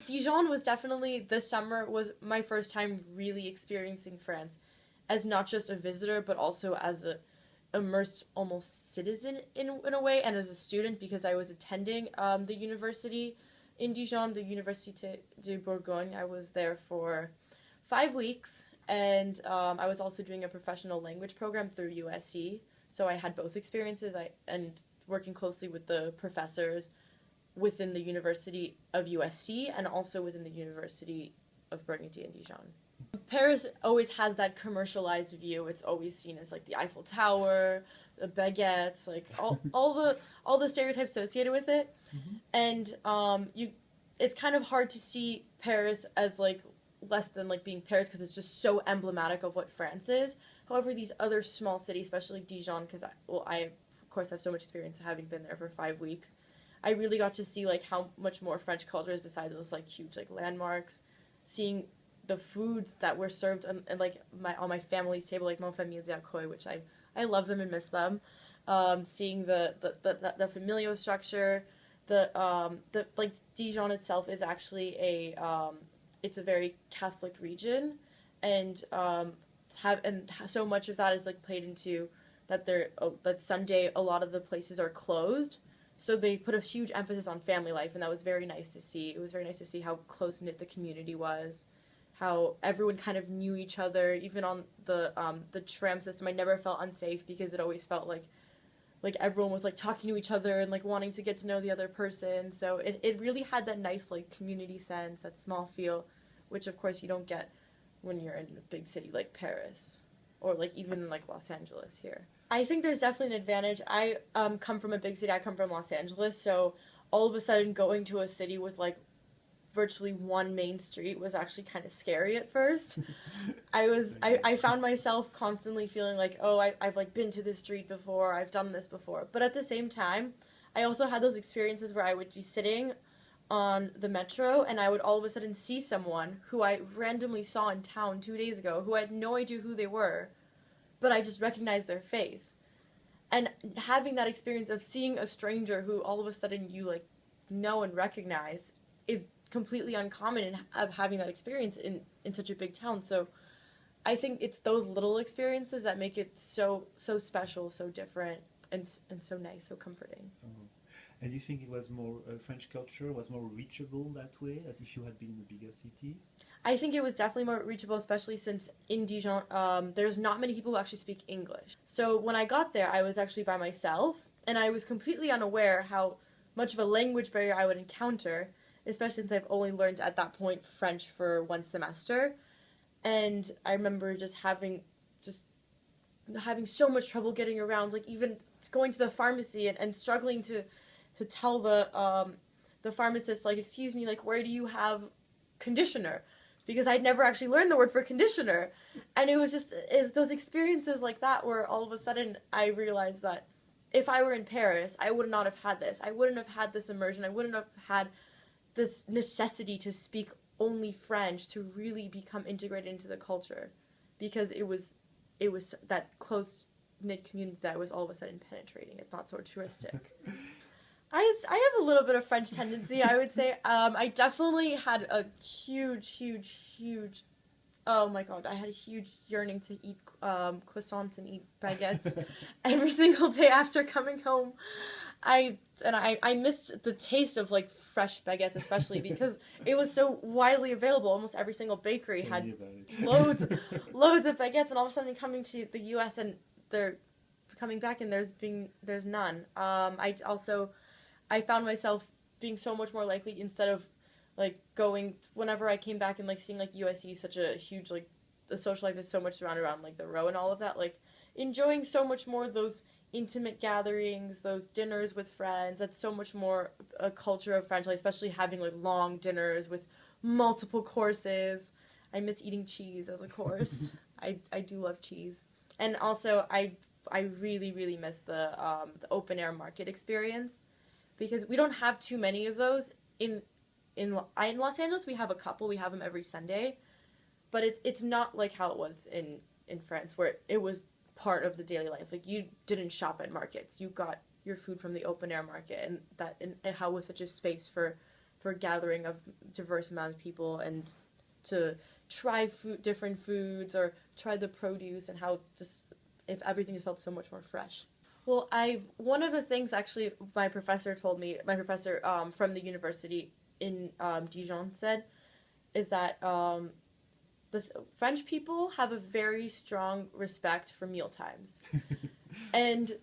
Dijon was definitely, this summer was my first time really experiencing France as not just a visitor, but also as a immersed almost citizen in a way, and as a student because I was attending the university in Dijon, the Université de Bourgogne. I was there for 5 weeks, and I was also doing a professional language program through USC. So I had both experiences. And working closely with the professors within the University of USC and also within the University of Burgundy and Dijon. Paris always has that commercialized view. It's always seen as like the Eiffel Tower, the baguettes, like all the stereotypes associated with it. Mm-hmm. And it's kind of hard to see Paris as like less than like being Paris because it's just so emblematic of what France is. However, these other small cities, especially Dijon, because I of course have so much experience having been there for 5 weeks. I really got to see like how much more French culture is besides those like huge like landmarks. Seeing the foods that were served and like on my family's table, like mon famille d'accueil, which I love them and miss them. Seeing the familial structure, the like Dijon itself is actually it's a very Catholic region, and so much of that is like played into that Sunday a lot of the places are closed. So they put a huge emphasis on family life, and that was very nice to see. It was very nice to see how close-knit the community was, how everyone kind of knew each other. Even on the tram system, I never felt unsafe because it always felt like everyone was like talking to each other and like wanting to get to know the other person. So it really had that nice like community sense, that small feel, which of course you don't get when you're in a big city like Paris or like even like Los Angeles here. I think there's definitely an advantage. I come from a big city. I come from Los Angeles, so all of a sudden going to a city with like virtually one main street was actually kind of scary at first. I found myself constantly feeling like, oh, I've like been to this street before, I've done this before. But at the same time, I also had those experiences where I would be sitting on the metro and I would all of a sudden see someone who I randomly saw in town 2 days ago who I had no idea who they were, but I just recognized their face. And having that experience of seeing a stranger who all of a sudden you like know and recognize is completely uncommon, and of having that experience in such a big town. So I think it's those little experiences that make it so special, so different, and so nice, so comforting. Oh. And you think it was more French culture was more reachable that way, that if you had been in a bigger city? I think it was definitely more reachable, especially since in Dijon, there's not many people who actually speak English. So when I got there, I was actually by myself, and I was completely unaware how much of a language barrier I would encounter, especially since I've only learned at that point French for 1 semester. And I remember just having so much trouble getting around, like even going to the pharmacy and struggling to tell the pharmacist, like, excuse me, like, where do you have conditioner? Because I'd never actually learned the word for conditioner. And it was those experiences like that where all of a sudden I realized that if I were in Paris, I would not have had this. I wouldn't have had this immersion. I wouldn't have had this necessity to speak only French to really become integrated into the culture, because it was that close-knit community that was all of a sudden penetrating. It's not so touristic. I have a little bit of French tendency, I would say. I definitely had a huge, oh my god, I had a huge yearning to eat croissants and eat baguettes every single day after coming home. I missed the taste of like fresh baguettes, especially because it was so widely available. Almost every single bakery had loads of baguettes, and all of a sudden coming to the US and they're coming back and there's none. I found myself being so much more likely, instead of like going whenever I came back and like seeing like USC, such a huge like the social life is so much surrounded around like the row and all of that, like enjoying so much more those intimate gatherings, those dinners with friends. That's so much more a culture of French life, especially having like long dinners with multiple courses. I miss eating cheese as a course. I do love cheese. And also I really miss the open air market experience, because we don't have too many of those in Los Angeles. We have a couple. We have them every Sunday, but it's not like how it was in France, where it was part of the daily life. Like, you didn't shop at markets. You got your food from the open air market, and how it was such a space for for gathering of diverse amount of people and to try different foods or try the produce and how just if everything just felt so much more fresh. Well, one of the things actually my professor told me, my professor from the university in Dijon said, is that French people have a very strong respect for meal times. And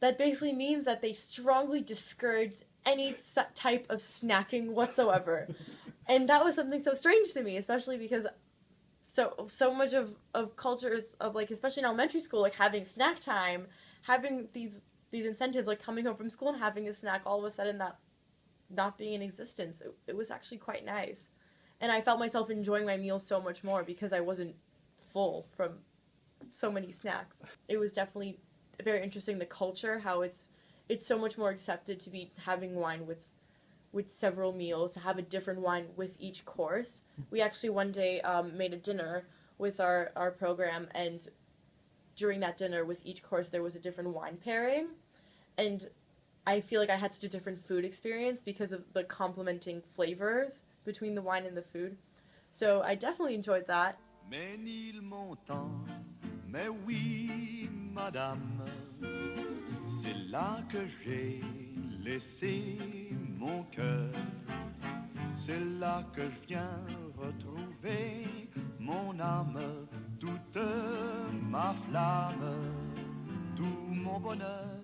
that basically means that they strongly discourage any type of snacking whatsoever. And that was something so strange to me, especially because so much of cultures of like, especially in elementary school, like having snack time, having these incentives, like coming home from school and having a snack, all of a sudden that not being in existence, it was actually quite nice. And I felt myself enjoying my meal so much more because I wasn't full from so many snacks. It was definitely very interesting, the culture, how it's so much more accepted to be having wine with several meals, to have a different wine with each course. We actually one day made a dinner with our program, and during that dinner with each course there was a different wine pairing, and I feel like I had such a different food experience because of the complementing flavors between the wine and the food. So I definitely enjoyed that. Ménilmontant, mais oui, madame, c'est là que j'ai laissé mon cœur. C'est là que je viens retrouver mon âme, toute ma flamme, tout mon bonheur.